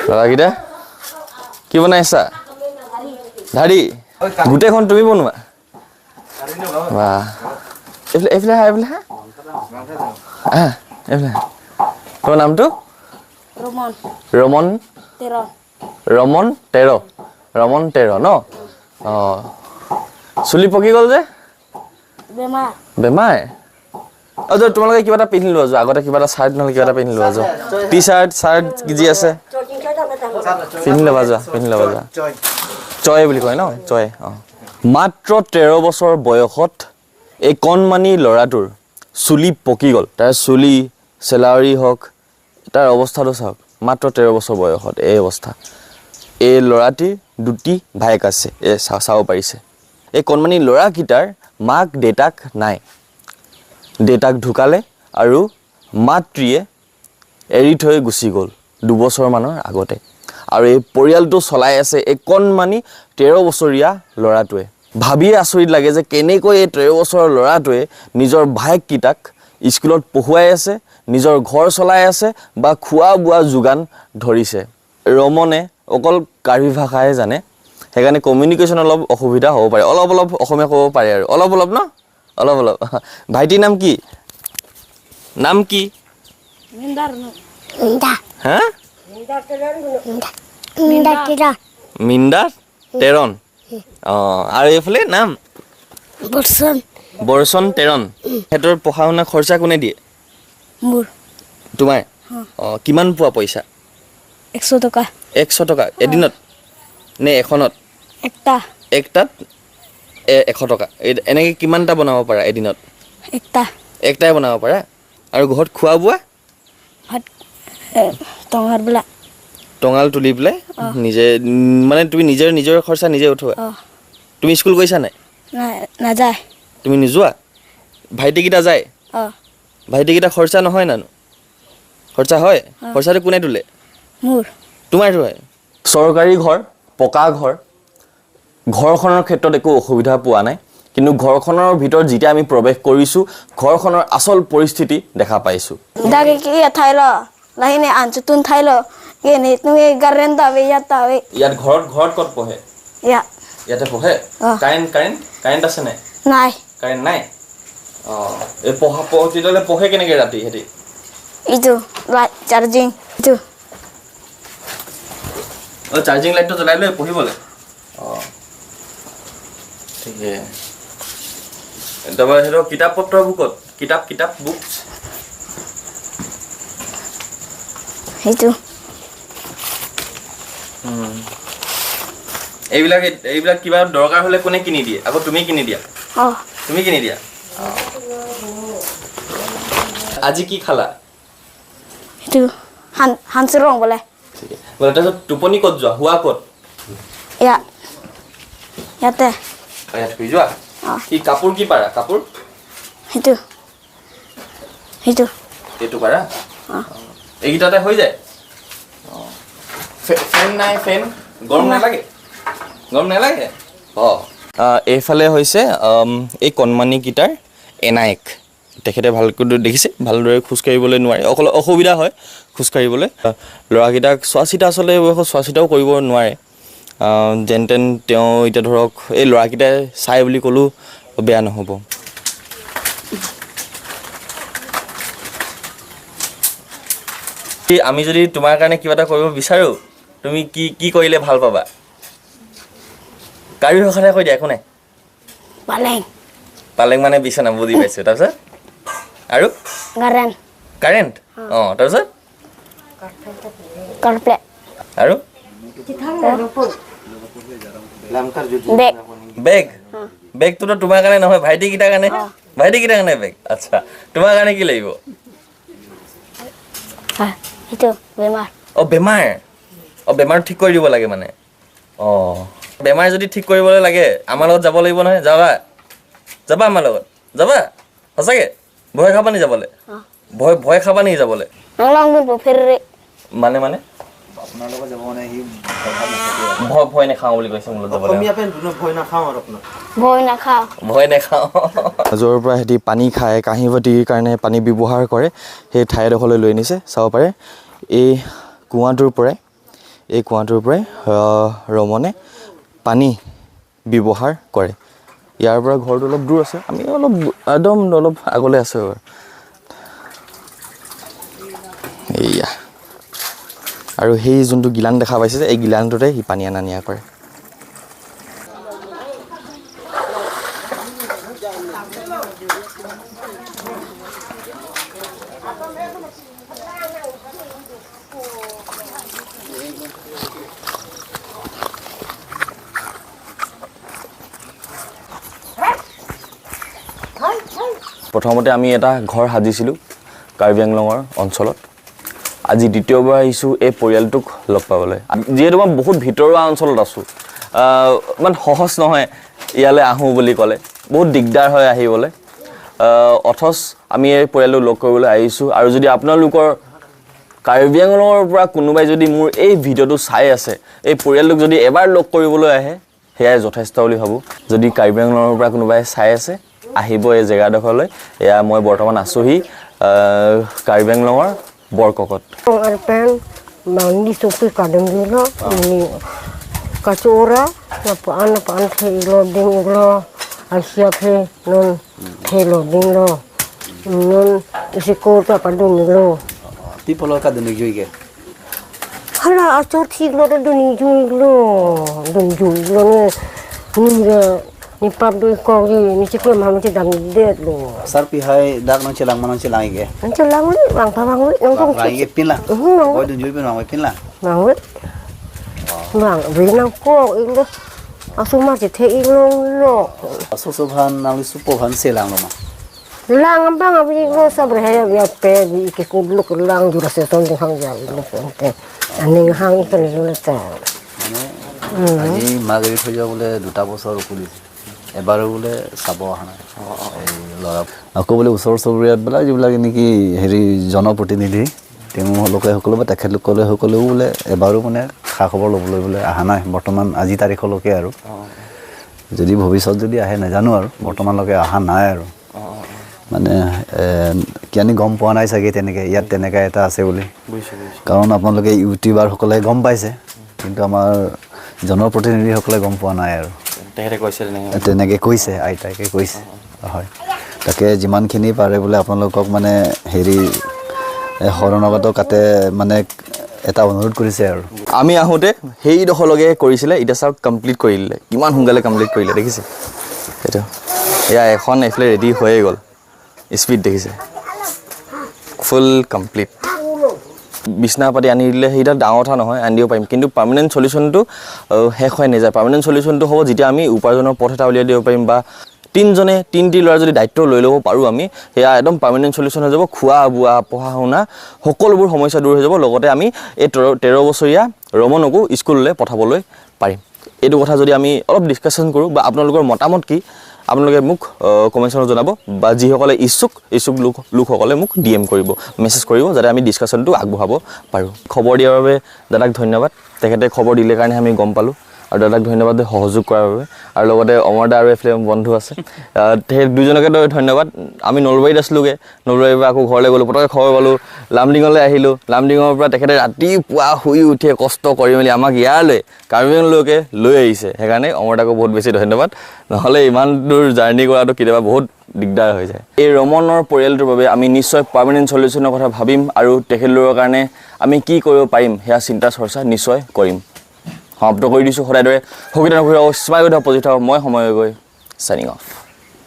ল'ৰাকেইটা কি বনাইছা? ধাৰি গোটেইখন তুমি বনোৱা? বাহ, এইফালে হা তোমাৰ নামটো? ৰমন তেৰ ন? অঁ, চুলি পকি গ'ল যে? বেমাৰ? অঁ, তোমালোকে কিবা এটা পিন্ধি লোৱা যোৱা, আগতে কিবা এটা চাৰ্ট নহ'লে কিবা এটা পিন্ধি লোৱা যোৱা, টি চাৰ্ট যি আছে পিন্ধি ল'বা যোৱা। চয় বুলি কয় ন? চয়। অঁ, মাত্ৰ 13 বছৰ বয়সত এই কণমানি ল'ৰাটোৰ চুলি পকি গ'ল। তাৰ চুলি চেলাউৰি হওক, তাৰ অৱস্থাটো চাওক। মাত্ৰ 13 বছৰ বয়সত এই অৱস্থা। এই ল'ৰাটিৰ 2টি ভায়েক আছে, চাব পাৰিছে। এই কণমানি ল'ৰাকেইটাৰ মাক দেউতাক নাই। দেউতাক ঢুকালে আৰু মাতৃয়ে এৰি থৈ গুচি গ'ল 2 বছৰমানৰ আগতে। আৰু এই পৰিয়ালটো চলাই আছে এই কণমানি 13 বছৰীয়া ল'ৰাটোৱে। ভাবিয়ে আচৰিত লাগে যে কেনেকৈ এই 13 বছৰৰ ল'ৰাটোৱে নিজৰ ভায়েককেইটাক স্কুলত পঢ়ুৱাই আছে, নিজৰ ঘৰ চলাই আছে বা খোৱা বোৱা যোগান ধৰিছে। ৰমনে অকল কাৰ্বি ভাষাহে জানে, সেইকাৰণে কমিউনিকেশ্যন অলপ অসুবিধা হ'ব পাৰে। অলপ অসমীয়া ক'ব পাৰে আৰু অলপ ন? অলপ। ভাইটিৰ নাম কি? হা? মিন্দা তেৰণ। অঁ, আৰু এইফালে নাম? বৰচন তেৰণ। সিহঁতৰ পঢ়া শুনা খৰচা কোনে দিয়ে? তোমাৰ? অঁ, কিমান পোৱা পইচা? 100 টকা। 100 টকা এদিনত নে এখনত? একটাত 100 টকা। এনেকৈ কিমানটা বনাব পাৰা এদিনত? একটাই বনাব পাৰা? আৰু ঘৰত খোৱা বোৱা? টঙাল তুলি পেলাই নিজে, মানে তুমি নিজৰ খৰচা নিজে উঠোৱা? তুমি স্কুল গৈছা নাই? নাযায়। তুমি নোযোৱা? ভাইটিকেইটা যায়? ভাইটিকেইটা খৰচা নহয় জানো? খৰচা হয়? খৰচাটো কোনে তোলে? তোমাৰ হয়। চৰকাৰী ঘৰ, পকা ঘৰ, ঘৰখনৰ ক্ষেত্ৰত একো অসুবিধা পোৱা নাই। কিন্তু ঘৰখনৰ ভিতৰত যেতিয়া আমি প্ৰৱেশ কৰিছোঁ, ঘৰখনৰ আচল পৰিস্থিতি দেখা পাইছোঁ। ইয়াত ঘৰত ক'ত পঢ়ে? ইয়াতে পঢ়ে? কাৰেণ্ট আছে নাই? কাৰেণ্ট নাই? অঁ, এই তেতিয়াহ'লে পঢ়ে কেনেকৈ ৰাতি সিহঁতি? চাৰ্জিং লাইটটো জ্বলাই লৈ পঢ়িবলৈ? অঁ, ঠিকে। তাৰপৰা সিহঁতৰ কিতাপ পত্ৰবোৰ ক'ত? কিতাপ বুকছ? এইবিলাক কিবা দৰকাৰ হ'লে কোনে কিনি দিয়ে? আকৌ তুমি কিনি দিয়া? তুমি কিনি দিয়া? আজি কি খালা? তাৰপিছত টোপনি ক'ত যোৱা? শুৱা ক'ত? ইয়াতে শুই যোৱা? কি কাপোৰ কি পাৰা? কাপোৰ এইটো পাৰা? এইকেইটাতে হৈ যায়? ফেন নাই? ফেন গৰম নালাগে? অঁ, এইফালে হৈছে এই কণমানিকেইটাৰ এনায়েক। তেখেতে ভালকৈ দেখিছে, ভালদৰে খোজকাঢ়িবলৈ নোৱাৰে, অকল অসুবিধা হয় খোজকাঢ়িবলৈ। ল'ৰাকেইটাক চোৱা চিতা আচলতে চোৱা চিতাও কৰিব নোৱাৰে। যেন তেন তেওঁ এতিয়া ধৰক এই ল'ৰাকেইটাই চাই বুলি ক'লেও বেয়া নহ'ব। আমি যদি তোমাৰ কাৰণে কিবা এটা কৰিব বিচাৰোঁ, তুমি কি কৰিলে ভাল পাবা? কাৰ্বি ভাষাতে কৈ দিয়া, একো নাই। পালেং মানে বিচনা, বুজি পাইছোঁ। তাৰপিছত আৰু কাৰেণ্ট? অঁ, তাৰপিছত আৰু বেগটোতো তোমাৰ কাৰণে নহয়, ভাইটিকেইটাৰ কাৰণে বেগ। আচ্ছা, তোমাৰ কাৰণে কি লাগিব? বেমাৰ ঠিক কৰি দিব লাগে মানে? অঁ, বেমাৰ যদি ঠিক কৰিবলৈ লাগে আমাৰ লগত যাব লাগিব নহয়। যাবা আমাৰ লগত? যাবা সঁচাকৈ? ভয় খাবা নি যাবলৈ? ভয় খাবা নেকি যাবলৈ? মানে ভয় নাখাওঁ বুলি কৈছে মোৰ লগত। ভয় নাখাওঁ। য'ৰ পৰা সিহঁতি পানী খায়, কাঁহী বাতিৰ কাৰণে পানী ব্যৱহাৰ কৰে, সেই ঠাইডোখৰলৈ লৈ আনিছে। চাব পাৰে এই কুঁৱাটোৰ পৰাই এই কুঁৱাটোৰ পৰাই ৰমনে পানী ব্যৱহাৰ কৰে ইয়াৰ পৰা ঘৰটো অলপ দূৰ আছে আমি অলপ আগলৈ আছো এইয়া আৰু সেই যোনটো গিলান দেখা পাইছে যে এই গিলানটোতে হি পানী আনা নিয়া কৰে প্ৰথমতে আমি এটা ঘৰ সাজিছিলোঁ কাৰ্বি আংলঙৰ অঞ্চলত আজি দ্বিতীয়বাৰ আহিছোঁ এই পৰিয়ালটোক লগ পাবলৈ যিহেতু মই বহুত ভিতৰুৱা অঞ্চলত আছোঁ ইমান সহজ নহয় ইয়ালৈ আহোঁ বুলি ক'লে বহুত দিগদাৰ হয় আহিবলৈ অথচ আমি এই পৰিয়ালটোক লগ কৰিবলৈ আহিছোঁ আৰু যদি আপোনালোকৰ কাৰ্বি আংলঙৰ পৰা কোনোবাই যদি মোৰ এই ভিডিঅ'টো চাই আছে এই পৰিয়ালটোক যদি এবাৰ লগ কৰিবলৈ আহে সেয়াই যথেষ্ট বুলি ভাবোঁ যদি কাৰ্বি আংলঙৰ পৰা কোনোবাই চাই আছে আহিব এই জেগাডোখৰলৈ এয়া মই বৰ্তমান আছোঁহি কাৰ্বি আংলঙৰ বৰককত Arpen mandi supi kadang dulu ini kacura napaan the loading lo asiap he non he loading lo non isi kota kadang lo people lo kadang juga hala acor thi lo dun lo ni ni pap du ko ni cikku mama ci dam det lo sar pi hai dak non celang manon celang ige celang ni bang pawang ni nong kong bang ige pin lah oi dun jui pin bang pin lah bang wi bang vi nang ko ilo asuma ci the ilo lo so so bhan nang li supo bhan celang lo ma lang bang abi lo sabre ya ya pe di ke ku lu ke lang jura se ton hang ja lo pe aning hang ke lo ta আজি মাগৰি থৈ যোৱা বোলে 2টা বছৰ police এবাৰো বোলে চাব অহা নাই ল'ৰা আকৌ বোলে ওচৰ চুবুৰীয়াত বোলে যিবিলাক নেকি হেৰি জনপ্ৰতিনিধি তেওঁলোকে সকলো বা তেখেতলোকলে সকলেও বোলে এবাৰো মানে খা খবৰ ল'বলৈ বোলে অহা নাই বৰ্তমান আজি তাৰিখলৈকে আৰু যদি ভৱিষ্যত যদি আহে নাজানো আৰু বৰ্তমানলৈকে অহা নাই আৰু মানে কিয়ানি গম পোৱা নাই চাগে তেনেকৈ ইয়াত তেনেকৈ এটা আছে বুলি কাৰণ আপোনালোকে ইউটিউবাৰসকলে গম পাইছে কিন্তু আমাৰ জনপ্ৰতিনিধিসকলে গম পোৱা নাই আৰু তেখেতে কৈছিল তেনেকৈ কৈছে আইতাকে কৈছে হয় তাকে যিমানখিনি পাৰে বোলে আপোনালোকক মানে হেৰি শৰণাগত কাটে মানে এটা অনুৰোধ কৰিছে আৰু আমি আহোঁতে সেইডোখৰলৈকে কৰিছিলে এতিয়া চাওক কমপ্লিট কৰি দিলে কিমান সোনকালে কমপ্লিট কৰিলে দেখিছে এইটো এয়া এখন এইফালে ৰেডি হৈয়ে গ'ল স্পীড দেখিছে ফুল কমপ্লিট বিছনা পাতি আনি দিলে সেইটা ডাঙৰ কথা নহয় আনি দিব পাৰিম কিন্তু পাৰ্মানেণ্ট সলিউশ্যনটো শেষ হৈ নাযায় পাৰ্মানেণ্ট সলিউশ্যনটো হ'ব যেতিয়া আমি উপাৰ্জনৰ পথ এটা উলিয়াই দিব পাৰিম বা তিনিটি ল'ৰা যদি দায়িত্ব লৈ ল'ব পাৰোঁ আমি সেয়া একদম পাৰ্মানেণ্ট সলিউশ্যন হৈ যাব খোৱা বোৱা পঢ়া শুনা সকলোবোৰ সমস্যা দূৰ হৈ যাব লগতে আমি এই 13 বছৰীয়া ৰমনকো স্কুললৈ পঠাবলৈ পাৰিম এইটো কথা যদি আমি অলপ ডিছকাশ্যন কৰোঁ বা আপোনালোকৰ মতামত কি আপোনালোকে মোক কমেণ্টছত জনাব বা যিসকলে ইচ্ছুক লোকসকলে মোক DM কৰিব মেছেজ কৰিব যাতে আমি ডিছকাশ্যনটো আগবঢ়াব পাৰোঁ খবৰ দিয়াৰ বাবে দাদাক ধন্যবাদ তেখেতে খবৰ দিলে কাৰণে আমি গম পালোঁ আৰু দাদাক ধন্যবাদ সহযোগ কৰাৰ বাবে আৰু লগতে অমৰদা আৰু এফালে বন্ধু আছে সেই দুজনকে ধন্যবাদ আমি নলবাৰীত আছিলোঁগৈ নলবাৰীৰ পৰা আকৌ ঘৰলৈ গ'লোঁ পটককৈ খবৰ পালোঁ লামডিঙলৈ আহিলোঁ লামডিঙৰ পৰা তেখেতে ৰাতিপুৱা শুই উঠি কষ্ট কৰি মেলি আমাক ইয়ালৈ কাৰ্বি আংলঙলৈকে লৈ আহিছে সেইকাৰণে অমৰদাকো বহুত বেছি ধন্যবাদ নহ'লে ইমান দূৰ জাৰ্ণি কৰাটো কেতিয়াবা বহুত দিগদাৰ হৈ যায় এই ৰমনৰ পৰিয়ালটোৰ বাবে আমি নিশ্চয় পাৰ্মানেণ্ট সলিউশ্যনৰ কথা ভাবিম আৰু তেখেতলোকৰ কাৰণে আমি কি কৰিব পাৰিম সেয়া চিন্তা চৰ্চা নিশ্চয় কৰিম সমাপ্ত কৰি দিছোঁ সদায় দৰে সকিতা নকৰিব স্মাইল পজিটিভ মই সময় গৈ চাইনিং অফ